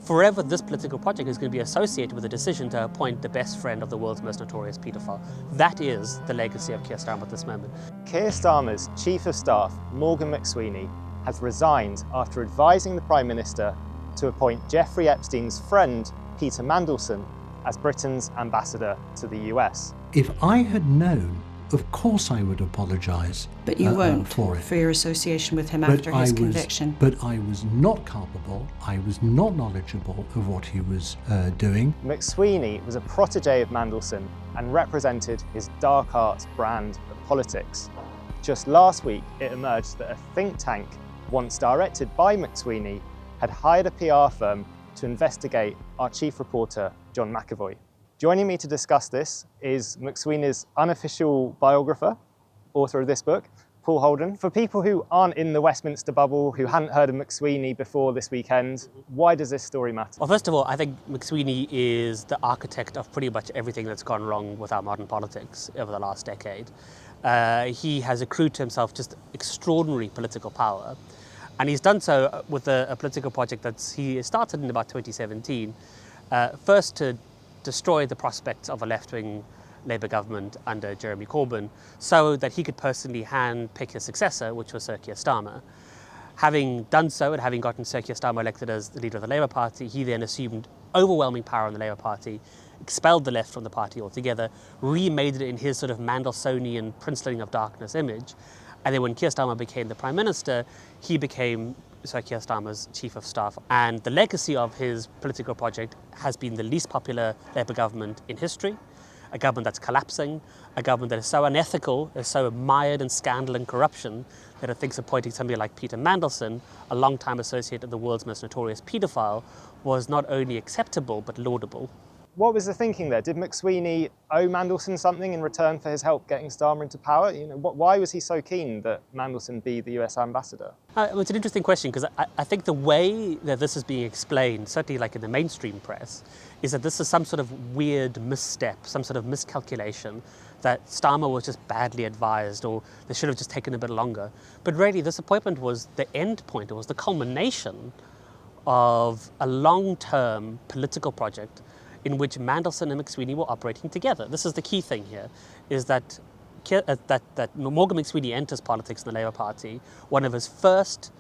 forever this political project is going to be associated with the decision to appoint the best friend of the world's most notorious paedophile. That is the legacy of Keir Starmer at this moment. Keir Starmer's Chief of Staff, Morgan McSweeney, has resigned after advising the Prime Minister to appoint Jeffrey Epstein's friend, Peter Mandelson, as Britain's ambassador to the US. If I had known, of course I would apologise. But you won't for it. For your association with him after his conviction. But I was not culpable. I was not knowledgeable of what he was doing. McSweeney was a protege of Mandelson and represented his dark arts brand of politics. Just last week, it emerged that a think tank, once directed by McSweeney, had hired a PR firm to investigate our chief reporter, John McAvoy. Joining me to discuss this is McSweeney's unofficial biographer, author of this book, Paul Holden. For people who aren't in the Westminster bubble, who hadn't heard of McSweeney before this weekend, why does this story matter? Well, first of all, I think McSweeney is the architect of pretty much everything that's gone wrong with our modern politics over the last decade. He has accrued to himself just extraordinary political power. And he's done so with a political project that he started in about 2017, first to destroy the prospects of a left-wing Labour government under Jeremy Corbyn so that he could personally hand-pick his successor, which was Sir Keir Starmer. Having done so and having gotten Sir Keir Starmer elected as the leader of the Labour Party, he then assumed overwhelming power in the Labour Party, expelled the left from the party altogether, remade it in his sort of Mandelsonian princeling of darkness image. And then when Keir Starmer became the Prime Minister, he became Sir Keir Starmer's Chief of Staff. And the legacy of his political project has been the least popular Labour government in history, a government that's collapsing, a government that is so unethical, is so mired in scandal and corruption that it thinks appointing somebody like Peter Mandelson, a long-time associate of the world's most notorious paedophile, was not only acceptable but laudable. What was the thinking there? Did McSweeney owe Mandelson something in return for his help getting Starmer into power? Why was he so keen that Mandelson be the US ambassador? It's an interesting question because I think the way that this is being explained, certainly like in the mainstream press, is that this is some sort of weird misstep, some sort of miscalculation, that Starmer was just badly advised or they should have just taken a bit longer. But really, this appointment was the end point, it was the culmination of a long-term political project in which Mandelson and McSweeney were operating together. This is the key thing here, is that Morgan McSweeney enters politics in the Labour Party. One of his first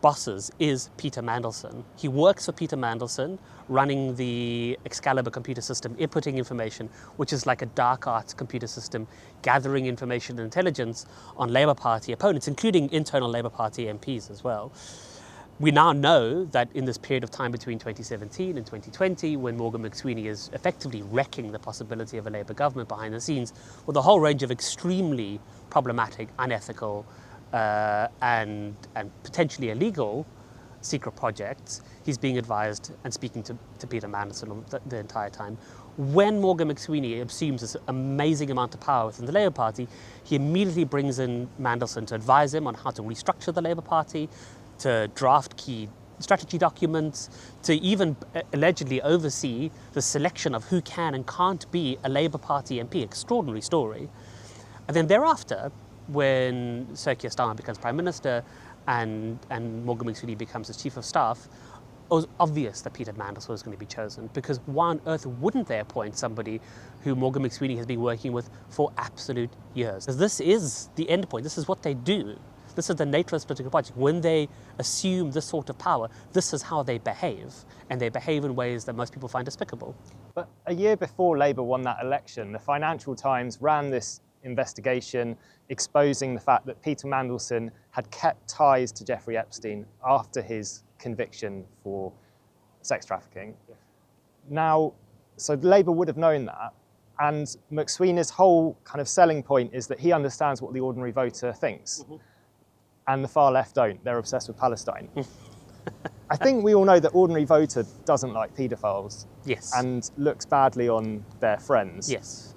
bosses is Peter Mandelson. He works for Peter Mandelson, running the Excalibur computer system, inputting information, which is like a dark arts computer system, gathering information and intelligence on Labour Party opponents, including internal Labour Party MPs as well. We now know that in this period of time between 2017 and 2020, when Morgan McSweeney is effectively wrecking the possibility of a Labour government behind the scenes with a whole range of extremely problematic, unethical and potentially illegal secret projects, he's being advised and speaking to Peter Mandelson the entire time. When Morgan McSweeney assumes this amazing amount of power within the Labour Party, he immediately brings in Mandelson to advise him on how to restructure the Labour Party, to draft key strategy documents, to even allegedly oversee the selection of who can and can't be a Labour Party MP. Extraordinary story. And then thereafter, when Sir Keir Starmer becomes Prime Minister and Morgan McSweeney becomes his Chief of Staff, it was obvious that Peter Mandelson was going to be chosen, because why on earth wouldn't they appoint somebody who Morgan McSweeney has been working with for absolute years? Because this is the end point. This is what they do. This is the nature of this political project. When they assume this sort of power, this is how they behave. And they behave in ways that most people find despicable. But a year before Labour won that election, the Financial Times ran this investigation exposing the fact that Peter Mandelson had kept ties to Jeffrey Epstein after his conviction for sex trafficking. Yeah. Now, so Labour would have known that. And McSweeney's whole kind of selling point is that he understands what the ordinary voter thinks. Mm-hmm. And the far left don't. They're obsessed with Palestine. I think we all know that ordinary voter doesn't like paedophiles. Yes. And looks badly on their friends. Yes.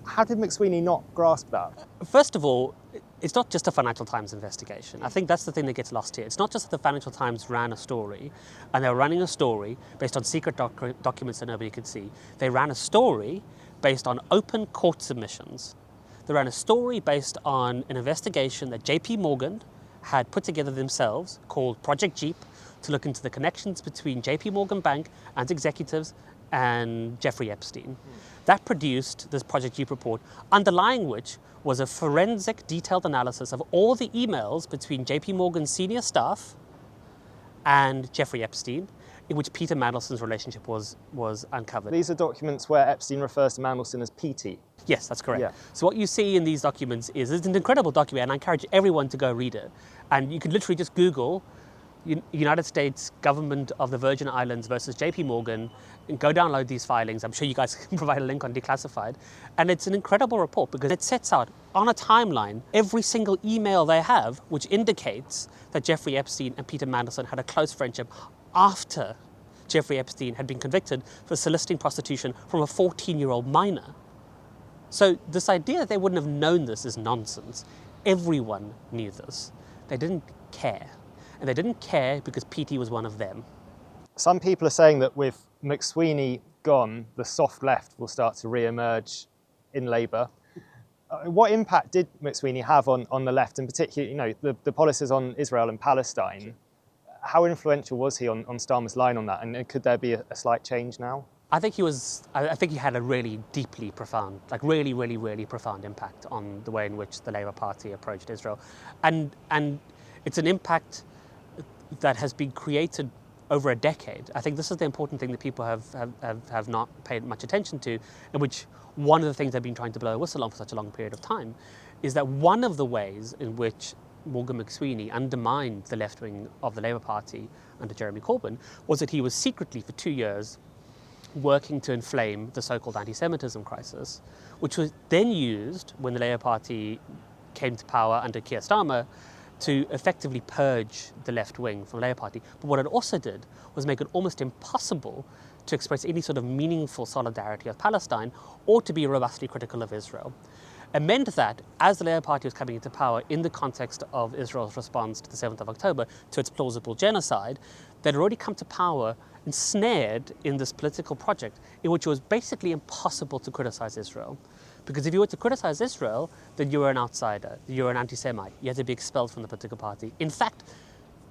How did McSweeney not grasp that? First of all, it's not just a Financial Times investigation. I think that's the thing that gets lost here. It's not just that the Financial Times ran a story, and they were running a story based on secret documents that nobody could see. They ran a story based on open court submissions. They ran a story based on an investigation that JP Morgan had put together themselves called Project Jeep, to look into the connections between JP Morgan Bank and executives and Jeffrey Epstein. That produced this Project Jeep report, underlying which was a forensic detailed analysis of all the emails between JP Morgan's senior staff and Jeffrey Epstein, in which Peter Mandelson's relationship was uncovered. These are documents where Epstein refers to Mandelson as PT. Yes, that's correct. Yeah. So what you see in these documents is it's an incredible document, and I encourage everyone to go read it. And you can literally just Google United States government of the Virgin Islands versus JP Morgan and go download these filings. I'm sure you guys can provide a link on Declassified. And it's an incredible report because it sets out on a timeline every single email they have, which indicates that Jeffrey Epstein and Peter Mandelson had a close friendship after Jeffrey Epstein had been convicted for soliciting prostitution from a 14-year-old minor. So this idea that they wouldn't have known this is nonsense. Everyone knew this. They didn't care. And they didn't care because PT was one of them. Some people are saying that with McSweeney gone, the soft left will start to re-emerge in Labour. What impact did McSweeney have on the left, in particular, the policies on Israel and Palestine? How influential was he on Starmer's line on that? And could there be a slight change now? I think he had a really deeply profound, really profound impact on the way in which the Labour Party approached Israel. And it's an impact that has been created over a decade. I think this is the important thing that people have not paid much attention to, in which one of the things they've been trying to blow a whistle on for such a long period of time, is that one of the ways in which Morgan McSweeney undermined the left wing of the Labour Party under Jeremy Corbyn was that he was secretly, for 2 years, working to inflame the so-called anti-Semitism crisis, which was then used when the Labour Party came to power under Keir Starmer to effectively purge the left wing from the Labour Party. But what it also did was make it almost impossible to express any sort of meaningful solidarity with Palestine or to be robustly critical of Israel. It meant that as the Labour Party was coming into power in the context of Israel's response to the 7th of October, to its plausible genocide, they'd already come to power ensnared in this political project in which it was basically impossible to criticize Israel. Because if you were to criticize Israel, then you were an outsider, you were an anti-Semite, you had to be expelled from the political party. In fact,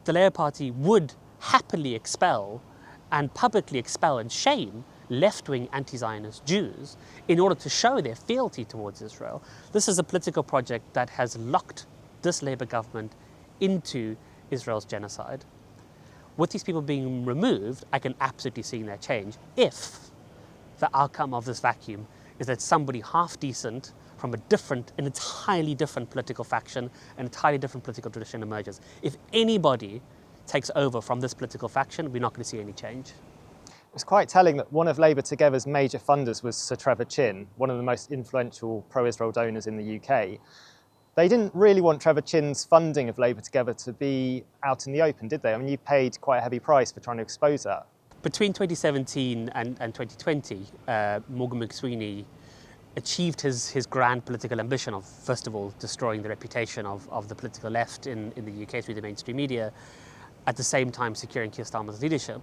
the Labour Party would happily expel and publicly expel and shame left-wing anti-Zionist Jews in order to show their fealty towards Israel. This is a political project that has locked this Labour government into Israel's genocide. With these people being removed, I can absolutely see their change if the outcome of this vacuum is that somebody half decent from an entirely different political faction, an entirely different political tradition emerges. If anybody takes over from this political faction, we're not going to see any change. It's quite telling that one of Labour Together's major funders was Sir Trevor Chin, one of the most influential pro-Israel donors in the UK. They didn't really want Trevor Chin's funding of Labour Together to be out in the open, did they? I mean, you paid quite a heavy price for trying to expose that. Between 2017 and 2020, Morgan McSweeney achieved his grand political ambition of, first of all, destroying the reputation of the political left in the UK through the mainstream media, at the same time securing Keir Starmer's leadership.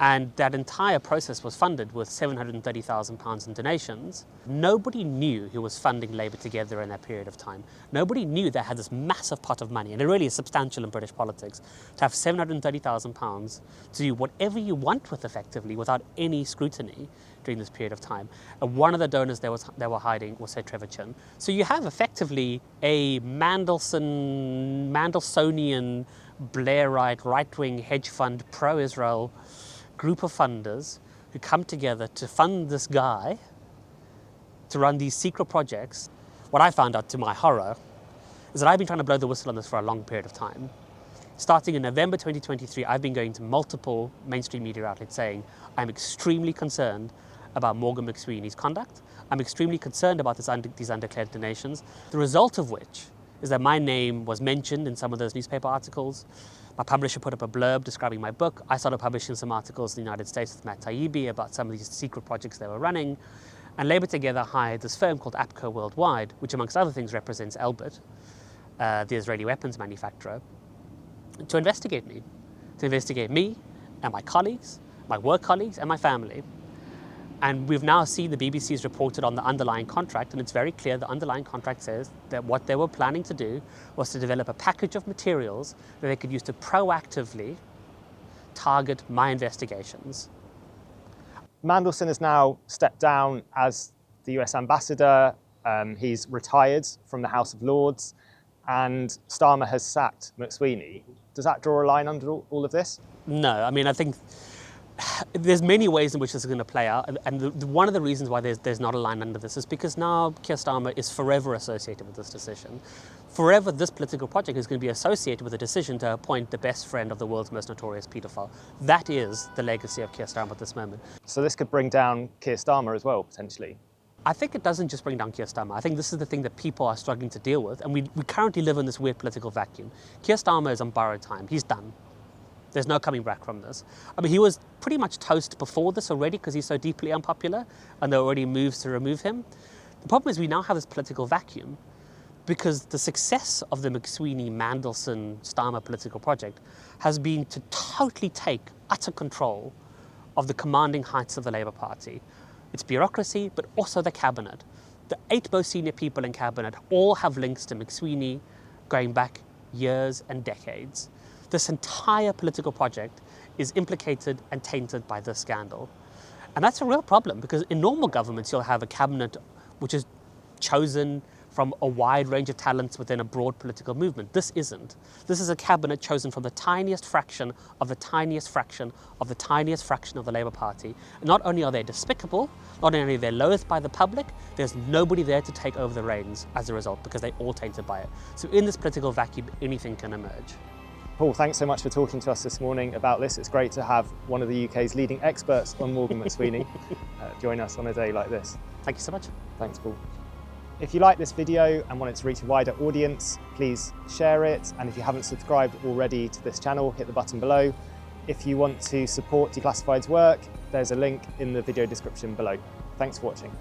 And that entire process was funded with £730,000 in donations. Nobody knew who was funding Labour Together in that period of time. Nobody knew they had this massive pot of money, and it really is substantial in British politics, to have £730,000 to do whatever you want with effectively without any scrutiny during this period of time. And one of the donors they were hiding was, say, Trevor Chin. So you have effectively a Mandelsonian, Blairite, right-wing hedge fund, pro-Israel group of funders who come together to fund this guy to run these secret projects. What I found out, to my horror, is that I've been trying to blow the whistle on this for a long period of time. Starting in November 2023, I've been going to multiple mainstream media outlets saying, I'm extremely concerned about Morgan McSweeney's conduct. I'm extremely concerned about these undeclared donations, the result of which is that my name was mentioned in some of those newspaper articles. My publisher put up a blurb describing my book. I started publishing some articles in the United States with Matt Taibbi about some of these secret projects they were running. And Labour Together hired this firm called APCO Worldwide, which amongst other things represents Elbit, the Israeli weapons manufacturer, to investigate me and my colleagues, my work colleagues and my family. And we've now seen the BBC's reported on the underlying contract, and it's very clear the underlying contract says that what they were planning to do was to develop a package of materials that they could use to proactively target my investigations. Mandelson has now stepped down as the US ambassador. He's retired from the House of Lords, and Starmer has sacked McSweeney. Does that draw a line under all of this? No, I mean, I think there's many ways in which this is going to play out, and one of the reasons why there's not a line under this is because now Keir Starmer is forever associated with this decision. Forever, this political project is going to be associated with the decision to appoint the best friend of the world's most notorious paedophile. That is the legacy of Keir Starmer at this moment. So this could bring down Keir Starmer as well, potentially. I think it doesn't just bring down Keir Starmer. I think this is the thing that people are struggling to deal with, and we currently live in this weird political vacuum. Keir Starmer is on borrowed time. He's done. There's no coming back from this. I mean, he was pretty much toast before this already because he's so deeply unpopular, and there were already moves to remove him. The problem is we now have this political vacuum because the success of the McSweeney-Mandelson-Starmer political project has been to totally take utter control of the commanding heights of the Labour Party. It's bureaucracy, but also the cabinet. The 8 most senior people in cabinet all have links to McSweeney going back years and decades. This entire political project is implicated and tainted by this scandal. And that's a real problem because in normal governments, you'll have a cabinet which is chosen from a wide range of talents within a broad political movement. This isn't. This is a cabinet chosen from the tiniest fraction of the tiniest fraction of the tiniest fraction of the Labour Party. And not only are they despicable, not only are they loathed by the public, there's nobody there to take over the reins as a result because they're all tainted by it. So in this political vacuum, anything can emerge. Paul, thanks so much for talking to us this morning about this. It's great to have one of the UK's leading experts on Morgan McSweeney join us on a day like this. Thank you so much. Thanks, Paul. If you like this video and want it to reach a wider audience, please share it. And if you haven't subscribed already to this channel, hit the button below. If you want to support Declassified's work, there's a link in the video description below. Thanks for watching.